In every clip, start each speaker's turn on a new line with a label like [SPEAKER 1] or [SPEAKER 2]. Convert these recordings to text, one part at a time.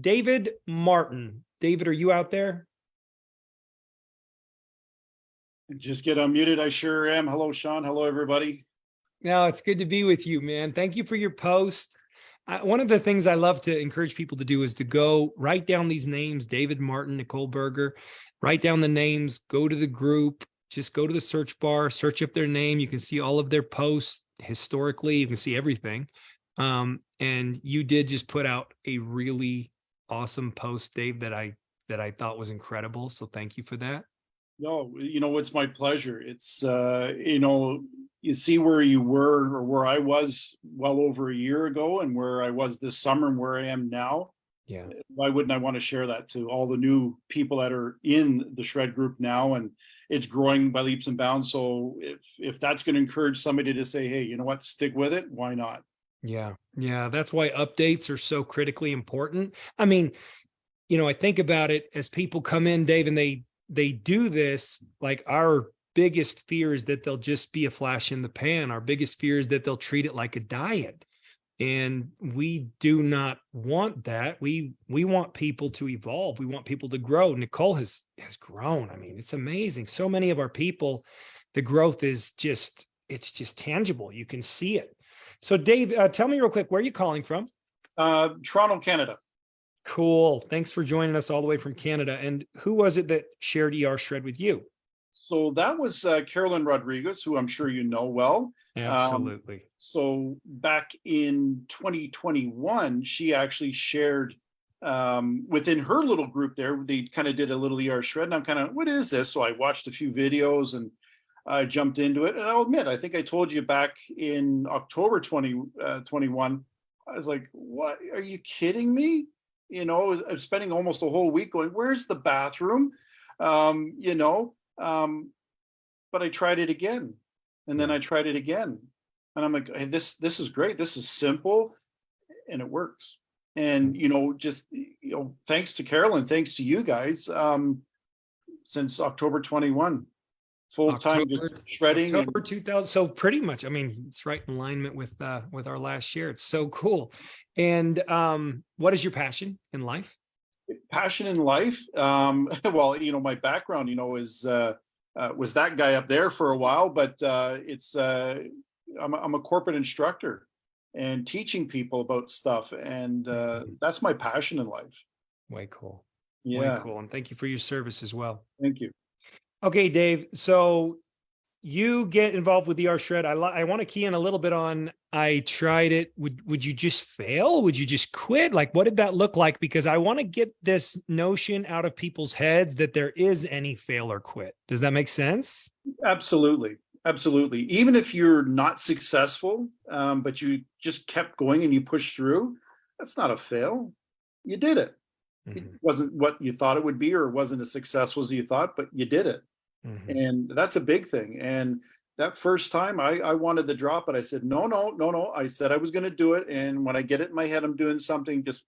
[SPEAKER 1] David Martin. David, are you out there?
[SPEAKER 2] Just get unmuted. I sure am. Hello, Sean. Hello, everybody.
[SPEAKER 1] No, it's good to be with you, man. Thank you for your post. One of the things I love to encourage people to do is to go write down these names: David Martin, Nicole Berger. Write down the names, go to the group, just go to the search bar, search up their name. You can see all of their posts historically. You can see everything. And you did just put out a really awesome post, Dave, that I thought was incredible. So thank you for that.
[SPEAKER 2] No, it's my pleasure. It's, you see where you were or where I was well over a year ago and where I was this summer and where I am now.
[SPEAKER 1] Yeah.
[SPEAKER 2] Why wouldn't I want to share that to all the new people that are in the Shred group now? And it's growing by leaps and bounds. So if that's going to encourage somebody to say, hey, you know what, stick with it, why not?
[SPEAKER 1] Yeah. Yeah. That's why updates are so critically important. I mean, I think about it as people come in, Dave, and they do this. Like, our biggest fear is that they'll just be a flash in the pan. Our biggest fear is that they'll treat it like a diet. And we do not want that. We want people to evolve. We want people to grow. Nicole has grown. I mean, it's amazing. So many of our people, the growth is it's just tangible. You can see it. So Dave, tell me real quick, where are you calling from?
[SPEAKER 2] Toronto, Canada.
[SPEAKER 1] Cool. Thanks for joining us all the way from Canada. And who was it that shared ER Shred with you?
[SPEAKER 2] So that was Carolyn Rodriguez, who I'm sure you know well.
[SPEAKER 1] Absolutely.
[SPEAKER 2] So back in 2021, she actually shared within her little group there, they kind of did a little ER Shred. And I'm kind of, what is this? So I watched a few videos and I jumped into it. And I'll admit, I think I told you back in October 2021, I was like, what? Are you kidding me? I'm spending almost a whole week going, where's the bathroom? But I tried it again, and then I tried it again, and I'm like, hey, this is great. This is simple, and it works. And thanks to Carolyn, thanks to you guys, since October 21, full time shredding.
[SPEAKER 1] October 2000. So pretty much, I mean, it's right in alignment with our last year. It's so cool. And what is your passion in life?
[SPEAKER 2] Passion in life. Well, my background, is was that guy up there for a while, but it's I'm a corporate instructor and teaching people about stuff, and that's my passion in life.
[SPEAKER 1] Way cool.
[SPEAKER 2] Yeah.
[SPEAKER 1] Way cool. And thank you for your service as well.
[SPEAKER 2] Thank you.
[SPEAKER 1] Okay, Dave. So you get involved with ER Shred. I want to key in a little bit on, I tried it. Would you just fail? Would you just quit? Like, what did that look like? Because I want to get this notion out of people's heads that there is any fail or quit. Does that make sense?
[SPEAKER 2] Absolutely. Absolutely. Even if you're not successful, but you just kept going and you pushed through, that's not a fail. You did it. It wasn't what you thought it would be, or it wasn't as successful as you thought, but you did it. And that's a big thing. And that first time I wanted the drop, but I said, no. I said I was going to do it. And when I get it in my head, I'm doing something, just,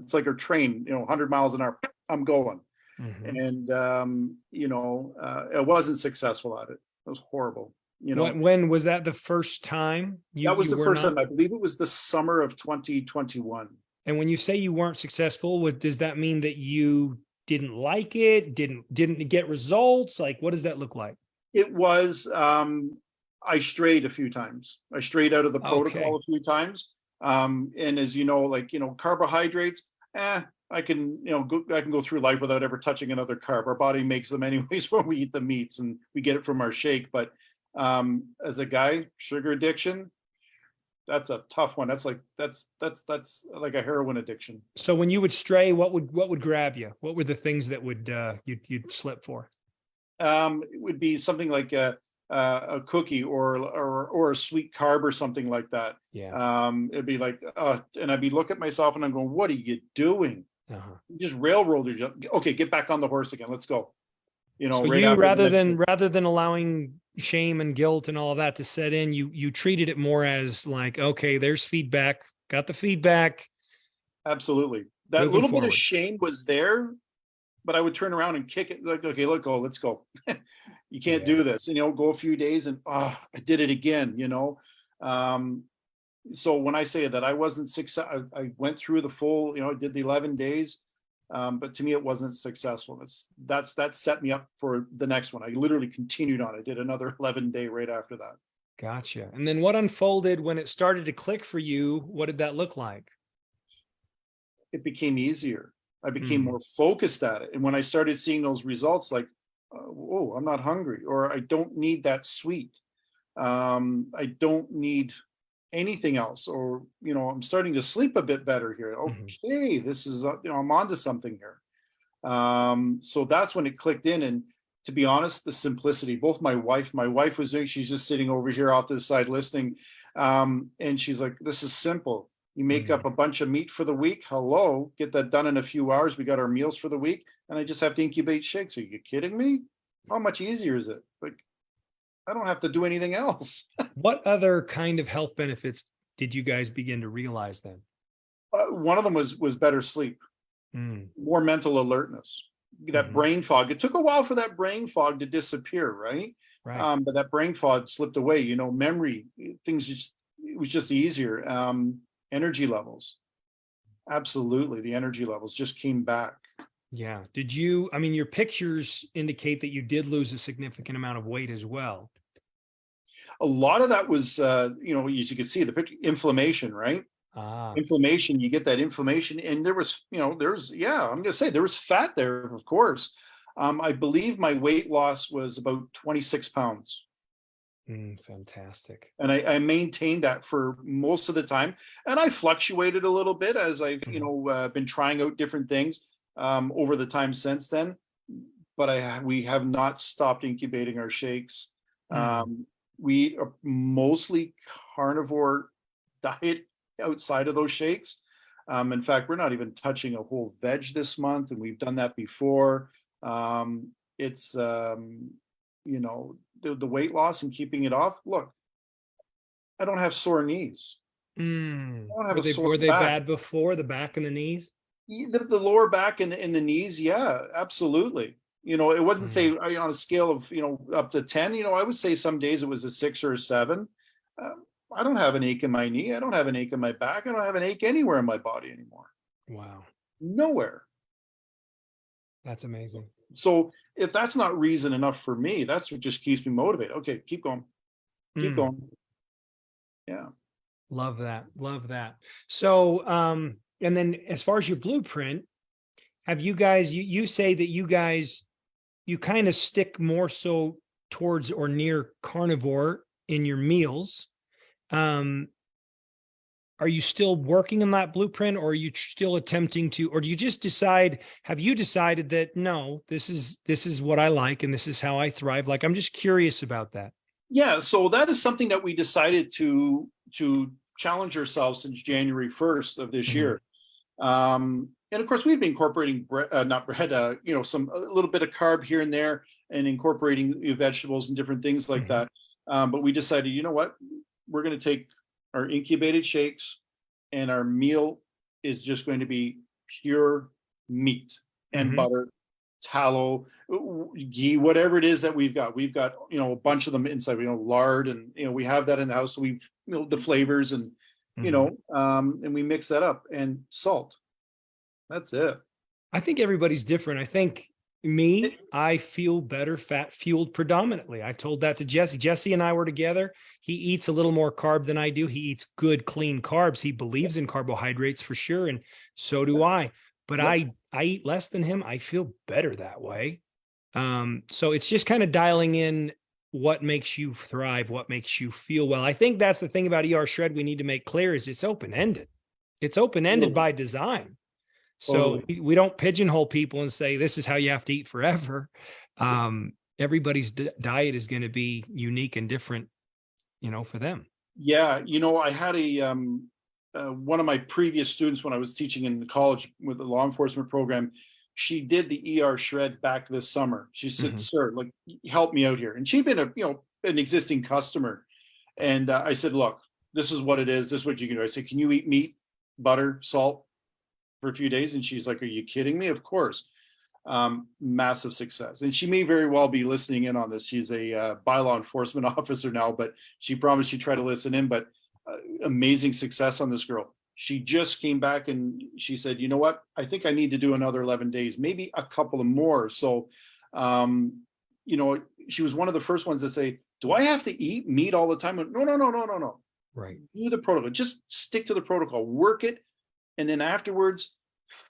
[SPEAKER 2] it's like a train, 100 miles an hour, I'm going. And, I wasn't successful at it. It was horrible.
[SPEAKER 1] When was that the first time?
[SPEAKER 2] That was the first time. I believe it was the summer of 2021.
[SPEAKER 1] And when you say you weren't successful, does that mean that you didn't like it, didn't get results? Like, what does that look like?
[SPEAKER 2] It was, I strayed a few times. I strayed out of the protocol a few times. And as you know, carbohydrates, I can go through life without ever touching another carb. Our body makes them anyways when we eat the meats, and we get it from our shake. But as a guy, sugar addiction, that's a tough one. That's like a heroin addiction.
[SPEAKER 1] So when you would stray, what would grab you? What were the things that would you'd slip for?
[SPEAKER 2] It would be something like a cookie or a sweet carb or something like that.
[SPEAKER 1] Yeah.
[SPEAKER 2] It'd be like, and I'd be looking at myself and I'm going, what are you doing? You just railroad your, okay, get back on the horse again. Let's go.
[SPEAKER 1] So
[SPEAKER 2] right
[SPEAKER 1] you, rather than allowing shame and guilt and all of that to set in, you treated it more as like, okay, there's feedback, got the feedback.
[SPEAKER 2] Absolutely. That little bit of shame was there, but I would turn around and kick it like, okay, let's go. You can't do this. And, go a few days and, I did it again, So when I say that I wasn't success, I went through the full, I did the 11 days. But to me, it wasn't successful. That set me up for the next one. I literally continued on. I did another 11-day right after that.
[SPEAKER 1] Gotcha. And then what unfolded when it started to click for you? What did that look like?
[SPEAKER 2] It became easier. I became more focused at it. And when I started seeing those results, like, oh, I'm not hungry, or I don't need that sweet. I don't need anything else, or I'm starting to sleep a bit better here. Okay, this is I'm onto something here. So that's when it clicked in. And to be honest, the simplicity. Both my wife was doing. She's just sitting over here off to the side listening, and she's like, "This is simple. You make up a bunch of meat for the week. Hello, get that done in a few hours. We got our meals for the week, and I just have to incubate shakes. Are you kidding me? How much easier is it? Like, I don't have to do anything else."
[SPEAKER 1] What other kind of health benefits did you guys begin to realize then?
[SPEAKER 2] One of them was better sleep, more mental alertness, that brain fog. It took a while for that brain fog to disappear, right?
[SPEAKER 1] Right.
[SPEAKER 2] But that brain fog slipped away. Memory, it was just easier. Energy levels, absolutely, the energy levels just came back.
[SPEAKER 1] Yeah. Your pictures indicate that you did lose a significant amount of weight as well.
[SPEAKER 2] A lot of that was, as you can see the picture, inflammation, right? Inflammation, you get that inflammation, and there was, I'm going to say there was fat there, of course. I believe my weight loss was about 26 pounds.
[SPEAKER 1] Fantastic.
[SPEAKER 2] And I maintained that for most of the time. And I fluctuated a little bit as I've, been trying out different things over the time since then. But we have not stopped incubating our shakes. We eat a mostly carnivore diet outside of those shakes. In fact, we're not even touching a whole veg this month, and we've done that before. It's the weight loss and keeping it off. Look, I don't have sore knees. I don't have
[SPEAKER 1] were they bad before, the back and the knees?
[SPEAKER 2] The lower back and the knees, yeah, absolutely. It wasn't say on a scale of up to 10. I would say some days it was a 6 or a 7. I don't have an ache in my knee. I don't have an ache in my back. I don't have an ache anywhere in my body anymore.
[SPEAKER 1] Wow.
[SPEAKER 2] Nowhere.
[SPEAKER 1] That's amazing.
[SPEAKER 2] So if that's not reason enough for me, that's what just keeps me motivated. Okay, keep going. Keep going. Yeah.
[SPEAKER 1] Love that. Love that. So, and then as far as your blueprint, have you guys, you say that you kind of stick more so towards or near carnivore in your meals. Are you still working on that blueprint, or are you still attempting to, or do you just have you decided that, no, this is what I like and this is how I thrive? Like, I'm just curious about that.
[SPEAKER 2] Yeah. So that is something that we decided to challenge ourselves since January 1st of this year. And of course, we've been incorporating not bread, some a little bit of carb here and there, and incorporating vegetables and different things like that. But we decided, you know what, we're going to take our incubated shakes, and our meal is just going to be pure meat and butter, tallow, ghee, whatever it is that we've got. We've got, a bunch of them inside, lard, and, we have that in the house. So we've, the flavors and, and we mix that up, and salt. That's it.
[SPEAKER 1] I think everybody's different. I think I feel better fat fueled predominantly. I told that to Jesse. Jesse and I were together. He eats a little more carb than I do. He eats good, clean carbs. He believes in carbohydrates for sure. And so do I, but I eat less than him. I feel better that way. So it's just kind of dialing in what makes you thrive, what makes you feel well. I think that's the thing about ER Shred we need to make clear is it's open-ended. It's open-ended by design. So we don't pigeonhole people and say, this is how you have to eat forever. Everybody's diet is going to be unique and different, for them. Yeah.
[SPEAKER 2] I had one of my previous students when I was teaching in college with the law enforcement program, she did the ER Shred back this summer. She said, sir, like, help me out here. And she'd been an existing customer. And I said, look, this is what it is. This is what you can do. I said, can you eat meat, butter, salt for a few days? And she's like, are you kidding me? Of course. Massive success. And she may very well be listening in on this. She's a bylaw enforcement officer now, but she promised she'd try to listen in. But amazing success on this girl. She just came back and she said, you know what, I think I need to do another 11 days, maybe a couple of more. So, you know, she was one of the first ones to say, do I have to eat meat all the time? No.
[SPEAKER 1] Right.
[SPEAKER 2] Do the protocol, just stick to the protocol, work it. And then afterwards,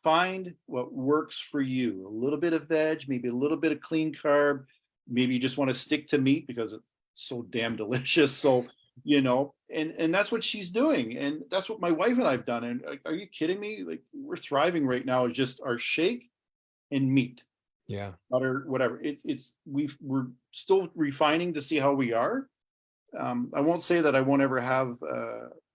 [SPEAKER 2] find what works for you. A little bit of veg, maybe a little bit of clean carb. Maybe you just want to stick to meat because it's so damn delicious. So, you know, and that's what she's doing. And that's what my wife and I've done. And are you kidding me? Like, we're thriving right now is just our shake and meat.
[SPEAKER 1] Yeah.
[SPEAKER 2] Butter, whatever. We're still refining to see how we are. I won't say that I won't ever have,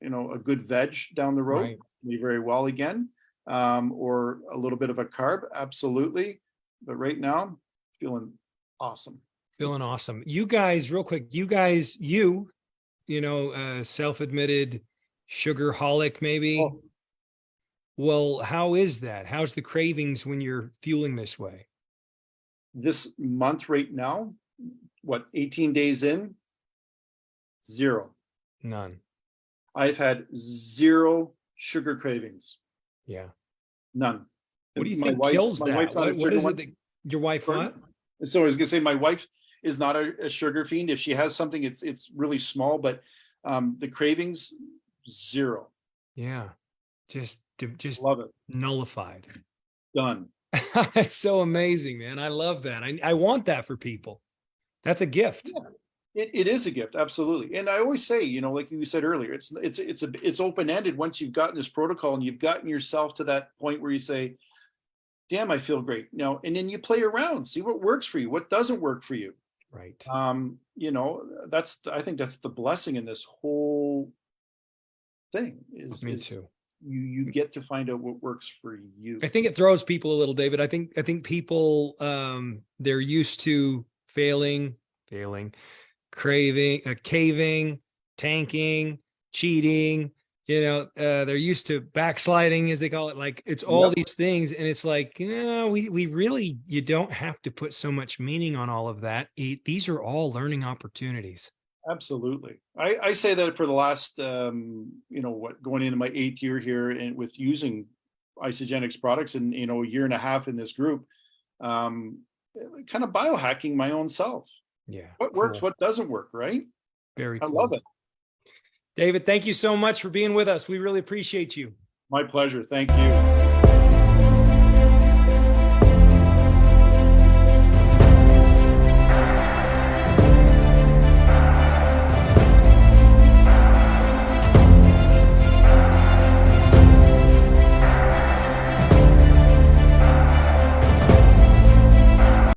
[SPEAKER 2] you know, a good veg down the road.
[SPEAKER 1] Right.
[SPEAKER 2] May very well again, or a little bit of a carb. Absolutely. But right now, feeling awesome.
[SPEAKER 1] Feeling awesome. You guys, real quick, you know, self-admitted sugarholic, maybe.
[SPEAKER 2] Oh.
[SPEAKER 1] Well, how is that? How's the cravings when you're fueling this way?
[SPEAKER 2] This month right now, what, 18 days in, zero.
[SPEAKER 1] None.
[SPEAKER 2] I've had zero sugar cravings.
[SPEAKER 1] Yeah.
[SPEAKER 2] None.
[SPEAKER 1] What do you
[SPEAKER 2] My
[SPEAKER 1] think
[SPEAKER 2] wife-
[SPEAKER 1] kills
[SPEAKER 2] my
[SPEAKER 1] that?
[SPEAKER 2] wife's not a
[SPEAKER 1] What
[SPEAKER 2] sugar
[SPEAKER 1] is
[SPEAKER 2] one.
[SPEAKER 1] it that your wife what?
[SPEAKER 2] So I was gonna say my wife is not a sugar fiend. If she has something, it's really small, but the cravings, zero.
[SPEAKER 1] Yeah. Just
[SPEAKER 2] Love it.
[SPEAKER 1] nullified.
[SPEAKER 2] Done.
[SPEAKER 1] It's so amazing, man. I love that. I want that for people. That's a gift.
[SPEAKER 2] Yeah. It is a gift, absolutely. And I always say, you know, like you said earlier, it's open-ended once you've gotten this protocol and you've gotten yourself to that point where you say, damn, I feel great. Now, and then you play around, see what works for you, what doesn't work for you.
[SPEAKER 1] Right.
[SPEAKER 2] You know, I think that's the blessing in this whole thing is
[SPEAKER 1] Me too.
[SPEAKER 2] you get to find out what works for you.
[SPEAKER 1] I think it throws people a little, David. I think people they're used to failing, craving, caving, tanking, cheating, you know, they're used to backsliding, as they call it. Like, it's all
[SPEAKER 2] Yep.
[SPEAKER 1] these things. And it's like, you know, we really, you don't have to put so much meaning on all of that. These are all learning opportunities.
[SPEAKER 2] Absolutely. I say that for the last, you know, going into my 8th year here and with using Isagenix products and, you know, a year and a half in this group, kind of biohacking my own self.
[SPEAKER 1] Yeah.
[SPEAKER 2] What works,
[SPEAKER 1] Cool.
[SPEAKER 2] what doesn't work, right?
[SPEAKER 1] Very
[SPEAKER 2] I
[SPEAKER 1] cool.
[SPEAKER 2] love it.
[SPEAKER 1] David, thank you so much for being with us. We really appreciate you.
[SPEAKER 2] My pleasure. Thank you.